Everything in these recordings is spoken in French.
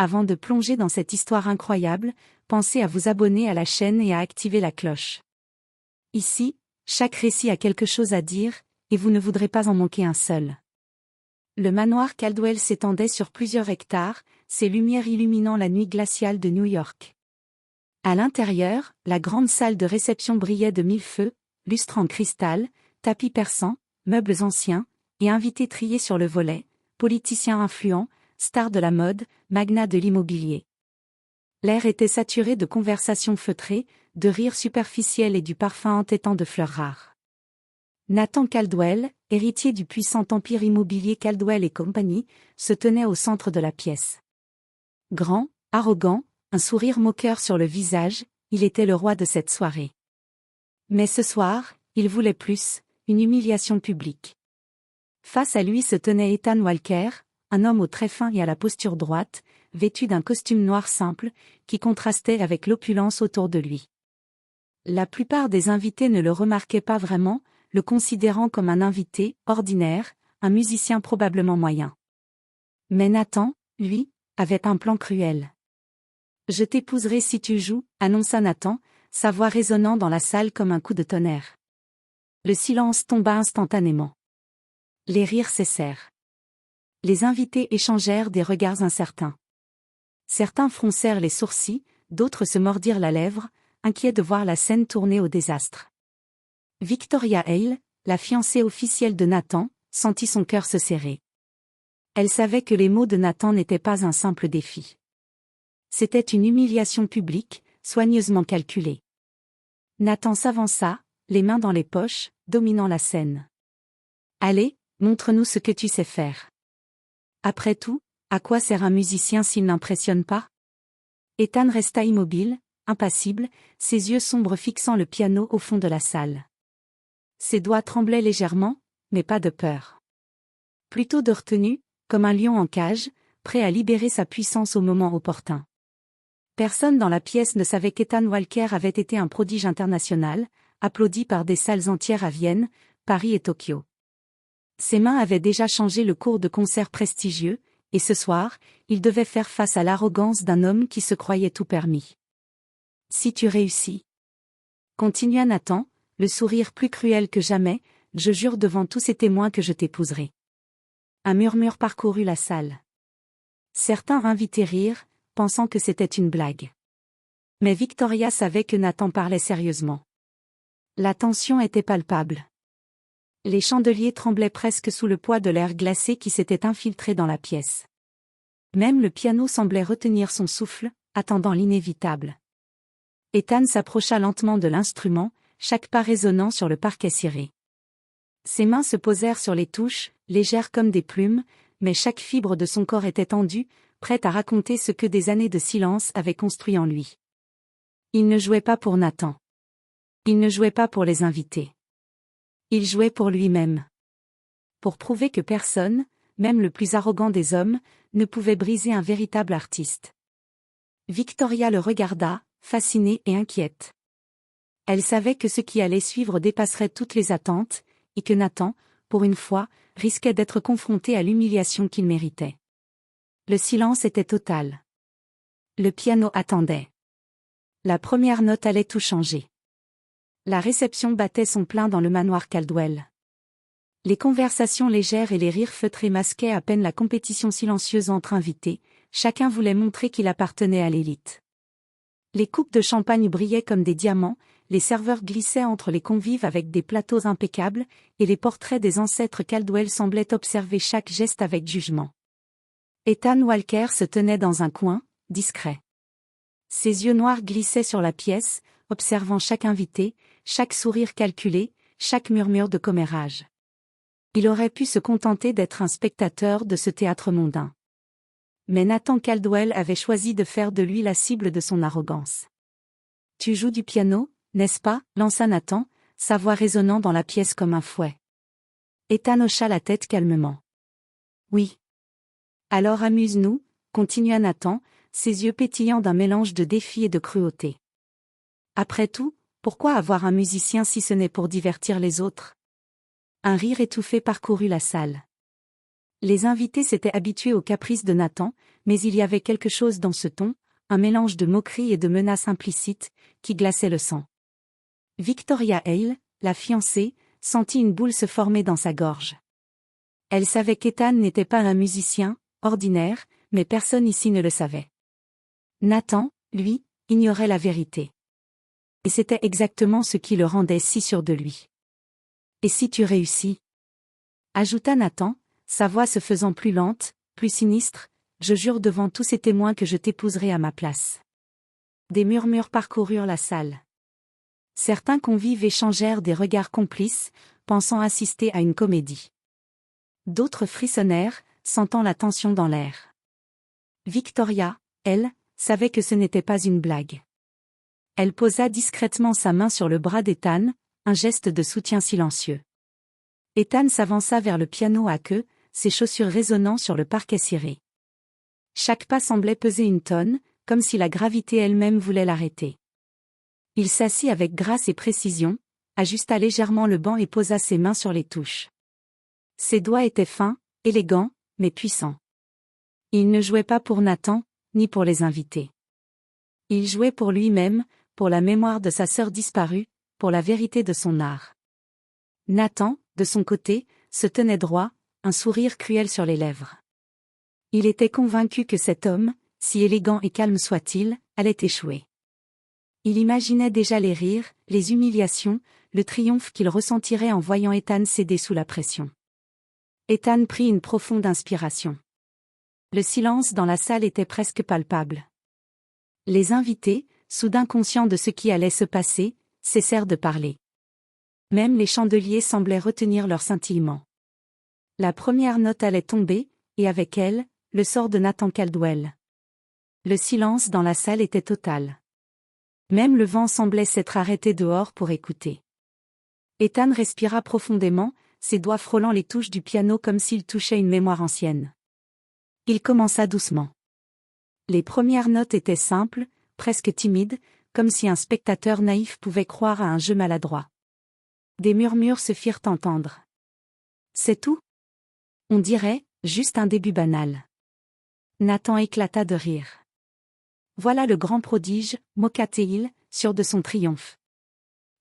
Avant de plonger dans cette histoire incroyable, pensez à vous abonner à la chaîne et à activer la cloche. Ici, chaque récit a quelque chose à dire, et vous ne voudrez pas en manquer un seul. Le manoir Caldwell s'étendait sur plusieurs hectares, ses lumières illuminant la nuit glaciale de New York. À l'intérieur, la grande salle de réception brillait de mille feux, lustres en cristal, tapis persans, meubles anciens, et invités triés sur le volet, politiciens influents, stars de la mode, magnats de l'immobilier. L'air était saturé de conversations feutrées, de rires superficiels et du parfum entêtant de fleurs rares. Nathan Caldwell, héritier du puissant empire immobilier Caldwell & Company, se tenait au centre de la pièce. Grand, arrogant, un sourire moqueur sur le visage, il était le roi de cette soirée. Mais ce soir, il voulait plus, une humiliation publique. Face à lui se tenait Ethan Walker, un homme aux traits fins et à la posture droite, vêtu d'un costume noir simple, qui contrastait avec l'opulence autour de lui. La plupart des invités ne le remarquaient pas vraiment, le considérant comme un invité, ordinaire, un musicien probablement moyen. Mais Nathan, lui, avait un plan cruel. « Je t'épouserai si tu joues », annonça Nathan, sa voix résonnant dans la salle comme un coup de tonnerre. Le silence tomba instantanément. Les rires cessèrent. Les invités échangèrent des regards incertains. Certains froncèrent les sourcils, d'autres se mordirent la lèvre, inquiets de voir la scène tourner au désastre. Victoria Hale, la fiancée officielle de Nathan, sentit son cœur se serrer. Elle savait que les mots de Nathan n'étaient pas un simple défi. C'était une humiliation publique, soigneusement calculée. Nathan s'avança, les mains dans les poches, dominant la scène. « Allez, montre-nous ce que tu sais faire. Après tout, à quoi sert un musicien s'il n'impressionne pas ?» Ethan resta immobile, impassible, ses yeux sombres fixant le piano au fond de la salle. Ses doigts tremblaient légèrement, mais pas de peur. Plutôt de retenue, comme un lion en cage, prêt à libérer sa puissance au moment opportun. Personne dans la pièce ne savait qu'Ethan Walker avait été un prodige international, applaudi par des salles entières à Vienne, Paris et Tokyo. Ses mains avaient déjà changé le cours de concerts prestigieux, et ce soir, il devait faire face à l'arrogance d'un homme qui se croyait tout permis. « Si tu réussis, » continua Nathan, le sourire plus cruel que jamais, « je jure devant tous ces témoins que je t'épouserai. » Un murmure parcourut la salle. Certains invités rirent, pensant que c'était une blague. Mais Victoria savait que Nathan parlait sérieusement. La tension était palpable. Les chandeliers tremblaient presque sous le poids de l'air glacé qui s'était infiltré dans la pièce. Même le piano semblait retenir son souffle, attendant l'inévitable. Ethan s'approcha lentement de l'instrument, chaque pas résonnant sur le parquet ciré. Ses mains se posèrent sur les touches, légères comme des plumes, mais chaque fibre de son corps était tendue, prête à raconter ce que des années de silence avaient construit en lui. Il ne jouait pas pour Nathan. Il ne jouait pas pour les invités. Il jouait pour lui-même. Pour prouver que personne, même le plus arrogant des hommes, ne pouvait briser un véritable artiste. Victoria le regarda, fascinée et inquiète. Elle savait que ce qui allait suivre dépasserait toutes les attentes, et que Nathan, pour une fois, risquait d'être confronté à l'humiliation qu'il méritait. Le silence était total. Le piano attendait. La première note allait tout changer. La réception battait son plein dans le manoir Caldwell. Les conversations légères et les rires feutrés masquaient à peine la compétition silencieuse entre invités, chacun voulait montrer qu'il appartenait à l'élite. Les coupes de champagne brillaient comme des diamants, les serveurs glissaient entre les convives avec des plateaux impeccables, et les portraits des ancêtres Caldwell semblaient observer chaque geste avec jugement. Ethan Walker se tenait dans un coin, discret. Ses yeux noirs glissaient sur la pièce, observant chaque invité, chaque sourire calculé, chaque murmure de commérage. Il aurait pu se contenter d'être un spectateur de ce théâtre mondain. Mais Nathan Caldwell avait choisi de faire de lui la cible de son arrogance. « Tu joues du piano, n'est-ce pas ?» lança Nathan, sa voix résonnant dans la pièce comme un fouet. Ethan hocha la tête calmement. « Oui. »« Alors amuse-nous », continua Nathan, ses yeux pétillants d'un mélange de défi et de cruauté. « Après tout, pourquoi avoir un musicien si ce n'est pour divertir les autres ?» Un rire étouffé parcourut la salle. Les invités s'étaient habitués aux caprices de Nathan, mais il y avait quelque chose dans ce ton, un mélange de moquerie et de menace implicite, qui glaçait le sang. Victoria Hale, la fiancée, sentit une boule se former dans sa gorge. Elle savait qu'Ethan n'était pas un musicien, ordinaire, mais personne ici ne le savait. Nathan, lui, ignorait la vérité. Et c'était exactement ce qui le rendait si sûr de lui. « Et si tu réussis ?» ajouta Nathan, sa voix se faisant plus lente, plus sinistre, « Je jure devant tous ces témoins que je t'épouserai à ma place. » Des murmures parcoururent la salle. Certains convives échangèrent des regards complices, pensant assister à une comédie. D'autres frissonnèrent, sentant la tension dans l'air. Victoria, elle, savait que ce n'était pas une blague. Elle posa discrètement sa main sur le bras d'Ethan, un geste de soutien silencieux. Ethan s'avança vers le piano à queue, ses chaussures résonnant sur le parquet ciré. Chaque pas semblait peser une tonne, comme si la gravité elle-même voulait l'arrêter. Il s'assit avec grâce et précision, ajusta légèrement le banc et posa ses mains sur les touches. Ses doigts étaient fins, élégants, mais puissants. Il ne jouait pas pour Nathan, ni pour les invités. Il jouait pour lui-même, pour la mémoire de sa sœur disparue, pour la vérité de son art. Nathan, de son côté, se tenait droit, un sourire cruel sur les lèvres. Il était convaincu que cet homme, si élégant et calme soit-il, allait échouer. Il imaginait déjà les rires, les humiliations, le triomphe qu'il ressentirait en voyant Ethan céder sous la pression. Ethan prit une profonde inspiration. Le silence dans la salle était presque palpable. Les invités, soudain conscients de ce qui allait se passer, cessèrent de parler. Même les chandeliers semblaient retenir leur scintillement. La première note allait tomber, et avec elle, le sort de Nathan Caldwell. Le silence dans la salle était total. Même le vent semblait s'être arrêté dehors pour écouter. Ethan respira profondément, ses doigts frôlant les touches du piano comme s'il touchait une mémoire ancienne. Il commença doucement. Les premières notes étaient simples, presque timides, comme si un spectateur naïf pouvait croire à un jeu maladroit. Des murmures se firent entendre. « C'est tout ? On dirait, juste un début banal. » Nathan éclata de rire. Voilà le grand prodige, moqua-t-il, sûr de son triomphe.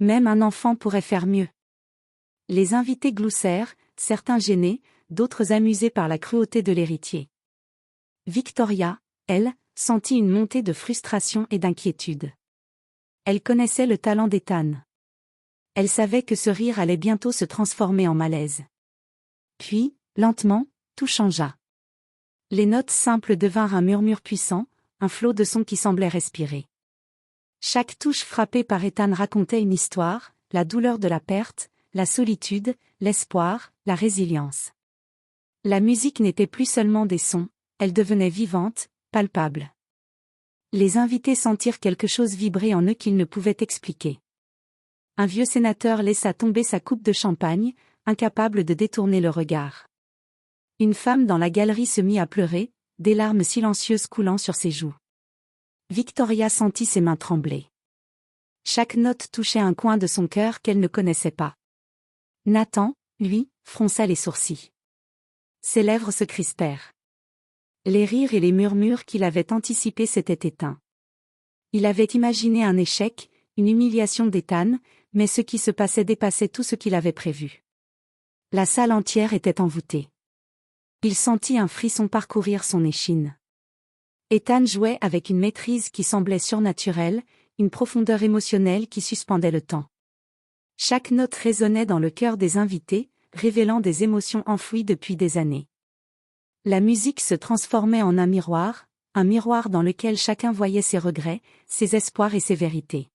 Même un enfant pourrait faire mieux. Les invités gloussèrent, certains gênés, d'autres amusés par la cruauté de l'héritier. Victoria, elle, sentit une montée de frustration et d'inquiétude. Elle connaissait le talent d'Ethan. Elle savait que ce rire allait bientôt se transformer en malaise. Puis, lentement, tout changea. Les notes simples devinrent un murmure puissant, un flot de sons qui semblait respirer. Chaque touche frappée par Ethan racontait une histoire, la douleur de la perte, la solitude, l'espoir, la résilience. La musique n'était plus seulement des sons, elle devenait vivante, palpable. Les invités sentirent quelque chose vibrer en eux qu'ils ne pouvaient expliquer. Un vieux sénateur laissa tomber sa coupe de champagne, incapable de détourner le regard. Une femme dans la galerie se mit à pleurer, des larmes silencieuses coulant sur ses joues. Victoria sentit ses mains trembler. Chaque note touchait un coin de son cœur qu'elle ne connaissait pas. Nathan, lui, fronça les sourcils. Ses lèvres se crispèrent. Les rires et les murmures qu'il avait anticipés s'étaient éteints. Il avait imaginé un échec, une humiliation d'Ethan, mais ce qui se passait dépassait tout ce qu'il avait prévu. La salle entière était envoûtée. Il sentit un frisson parcourir son échine. Ethan jouait avec une maîtrise qui semblait surnaturelle, une profondeur émotionnelle qui suspendait le temps. Chaque note résonnait dans le cœur des invités, révélant des émotions enfouies depuis des années. La musique se transformait en un miroir dans lequel chacun voyait ses regrets, ses espoirs et ses vérités.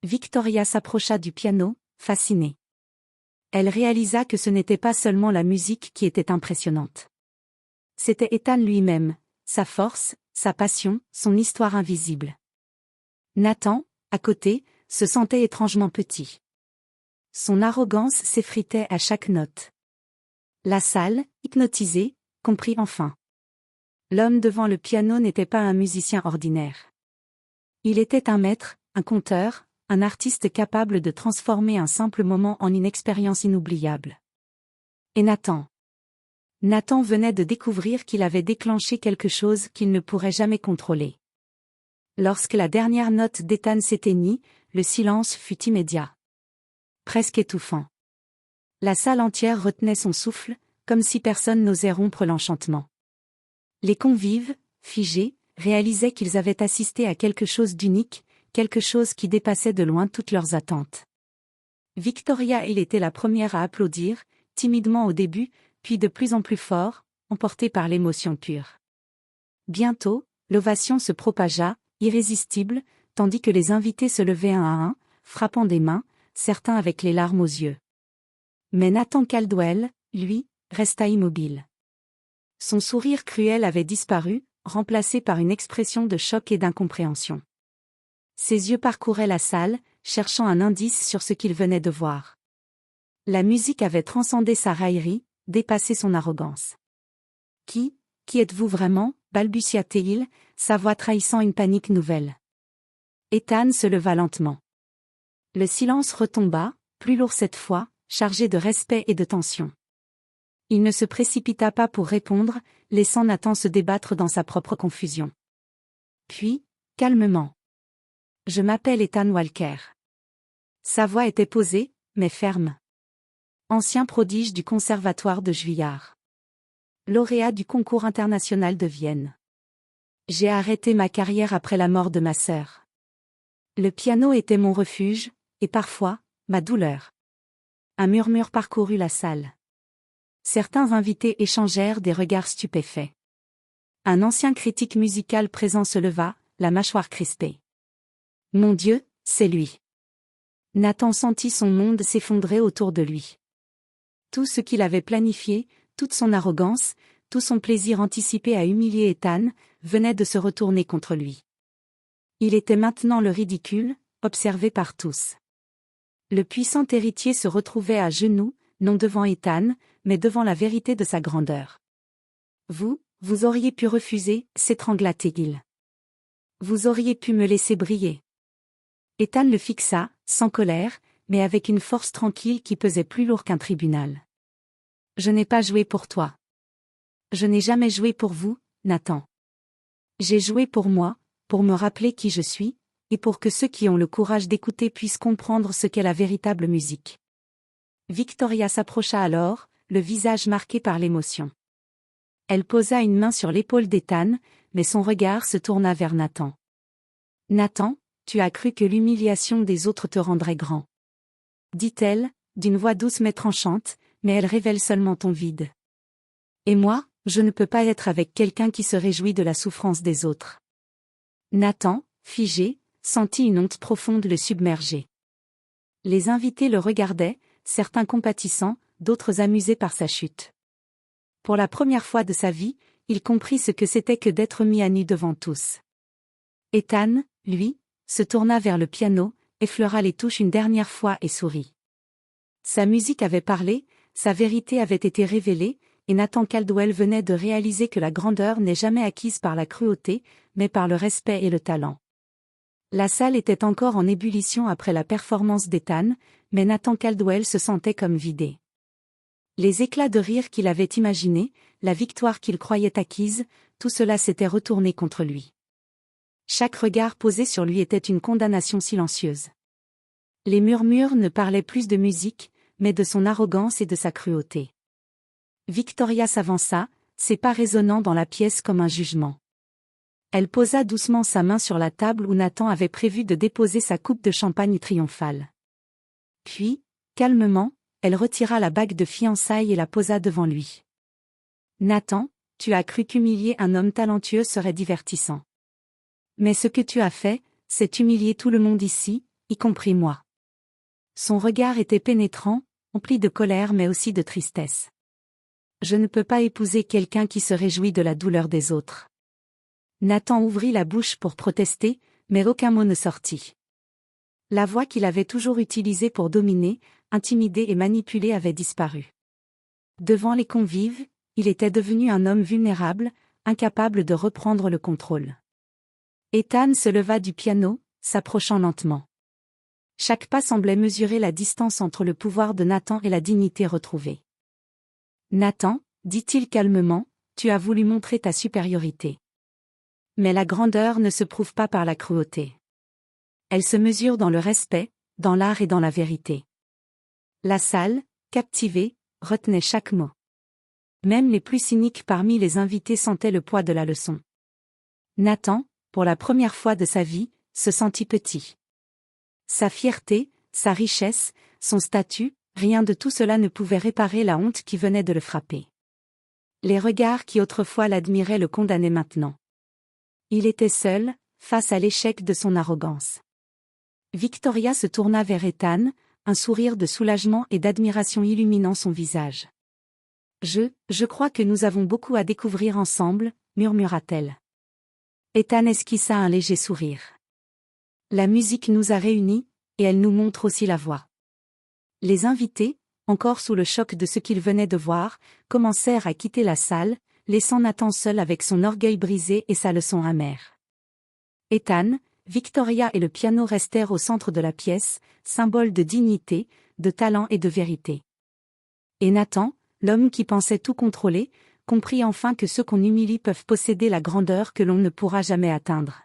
Victoria s'approcha du piano, fascinée. Elle réalisa que ce n'était pas seulement la musique qui était impressionnante. C'était Ethan lui-même, sa force, sa passion, son histoire invisible. Nathan, à côté, se sentait étrangement petit. Son arrogance s'effritait à chaque note. La salle, hypnotisée, comprit enfin. L'homme devant le piano n'était pas un musicien ordinaire. Il était un maître, un conteur, un artiste capable de transformer un simple moment en une expérience inoubliable. Et Nathan. Nathan venait de découvrir qu'il avait déclenché quelque chose qu'il ne pourrait jamais contrôler. Lorsque la dernière note d'Ethan s'éteignit, le silence fut immédiat. Presque étouffant. La salle entière retenait son souffle, comme si personne n'osait rompre l'enchantement. Les convives, figés, réalisaient qu'ils avaient assisté à quelque chose d'unique, quelque chose qui dépassait de loin toutes leurs attentes. Victoria Hill était la première à applaudir, timidement au début, puis de plus en plus fort, emportée par l'émotion pure. Bientôt, l'ovation se propagea, irrésistible, tandis que les invités se levaient un à un, frappant des mains, certains avec les larmes aux yeux. Mais Nathan Caldwell, lui, resta immobile. Son sourire cruel avait disparu, remplacé par une expression de choc et d'incompréhension. Ses yeux parcouraient la salle, cherchant un indice sur ce qu'il venait de voir. La musique avait transcendé sa raillerie, dépassé son arrogance. Qui êtes-vous vraiment, balbutia-t-il, sa voix trahissant une panique nouvelle. Ethan se leva lentement. Le silence retomba, plus lourd cette fois, chargé de respect et de tension. Il ne se précipita pas pour répondre, laissant Nathan se débattre dans sa propre confusion. Puis, calmement. « Je m'appelle Ethan Walker. » Sa voix était posée, mais ferme. Ancien prodige du conservatoire de Juilliard. Lauréat du concours international de Vienne. J'ai arrêté ma carrière après la mort de ma sœur. Le piano était mon refuge, et parfois, ma douleur. Un murmure parcourut la salle. Certains invités échangèrent des regards stupéfaits. Un ancien critique musical présent se leva, la mâchoire crispée. Mon Dieu, c'est lui. Nathan sentit son monde s'effondrer autour de lui. Tout ce qu'il avait planifié, toute son arrogance, tout son plaisir anticipé à humilier Ethan, venait de se retourner contre lui. Il était maintenant le ridicule, observé par tous. Le puissant héritier se retrouvait à genoux, non devant Ethan, mais devant la vérité de sa grandeur. Vous auriez pu refuser, s'étrangla-t-il. Vous auriez pu me laisser briller. Ethan le fixa, sans colère, mais avec une force tranquille qui pesait plus lourd qu'un tribunal. Je n'ai pas joué pour toi. Je n'ai jamais joué pour vous, Nathan. J'ai joué pour moi, pour me rappeler qui je suis, et pour que ceux qui ont le courage d'écouter puissent comprendre ce qu'est la véritable musique. Victoria s'approcha alors, le visage marqué par l'émotion. Elle posa une main sur l'épaule d'Ethan, mais son regard se tourna vers Nathan. Nathan, tu as cru que l'humiliation des autres te rendrait grand. Dit-elle, d'une voix douce mais tranchante, mais elle révèle seulement ton vide. Et moi, je ne peux pas être avec quelqu'un qui se réjouit de la souffrance des autres. Nathan, figé, sentit une honte profonde le submerger. Les invités le regardaient, certains compatissants, d'autres amusés par sa chute. Pour la première fois de sa vie, il comprit ce que c'était que d'être mis à nu devant tous. Ethan, lui, se tourna vers le piano, effleura les touches une dernière fois et sourit. Sa musique avait parlé, sa vérité avait été révélée, et Nathan Caldwell venait de réaliser que la grandeur n'est jamais acquise par la cruauté, mais par le respect et le talent. La salle était encore en ébullition après la performance d'Ethan, mais Nathan Caldwell se sentait comme vidé. Les éclats de rire qu'il avait imaginés, la victoire qu'il croyait acquise, tout cela s'était retourné contre lui. Chaque regard posé sur lui était une condamnation silencieuse. Les murmures ne parlaient plus de musique, mais de son arrogance et de sa cruauté. Victoria s'avança, ses pas résonnant dans la pièce comme un jugement. Elle posa doucement sa main sur la table où Nathan avait prévu de déposer sa coupe de champagne triomphale. Puis, calmement, elle retira la bague de fiançailles et la posa devant lui. Nathan, tu as cru qu'humilier un homme talentueux serait divertissant. Mais ce que tu as fait, c'est humilier tout le monde ici, y compris moi. Son regard était pénétrant, empli de colère mais aussi de tristesse. Je ne peux pas épouser quelqu'un qui se réjouit de la douleur des autres. Nathan ouvrit la bouche pour protester, mais aucun mot ne sortit. La voix qu'il avait toujours utilisée pour dominer, intimider et manipuler avait disparu. Devant les convives, il était devenu un homme vulnérable, incapable de reprendre le contrôle. Ethan se leva du piano, s'approchant lentement. Chaque pas semblait mesurer la distance entre le pouvoir de Nathan et la dignité retrouvée. Nathan, dit-il calmement, tu as voulu montrer ta supériorité. Mais la grandeur ne se prouve pas par la cruauté. Elle se mesure dans le respect, dans l'art et dans la vérité. La salle, captivée, retenait chaque mot. Même les plus cyniques parmi les invités sentaient le poids de la leçon. Nathan, pour la première fois de sa vie, se sentit petit. Sa fierté, sa richesse, son statut, rien de tout cela ne pouvait réparer la honte qui venait de le frapper. Les regards qui autrefois l'admiraient le condamnaient maintenant. Il était seul, face à l'échec de son arrogance. Victoria se tourna vers Ethan, un sourire de soulagement et d'admiration illuminant son visage. Je crois que nous avons beaucoup à découvrir ensemble, murmura-t-elle. Ethan esquissa un léger sourire. La musique nous a réunis, et elle nous montre aussi la voie. Les invités, encore sous le choc de ce qu'ils venaient de voir, commencèrent à quitter la salle, laissant Nathan seul avec son orgueil brisé et sa leçon amère. Ethan, Victoria et le piano restèrent au centre de la pièce, symbole de dignité, de talent et de vérité. Et Nathan, l'homme qui pensait tout contrôler, comprit enfin que ceux qu'on humilie peuvent posséder la grandeur que l'on ne pourra jamais atteindre.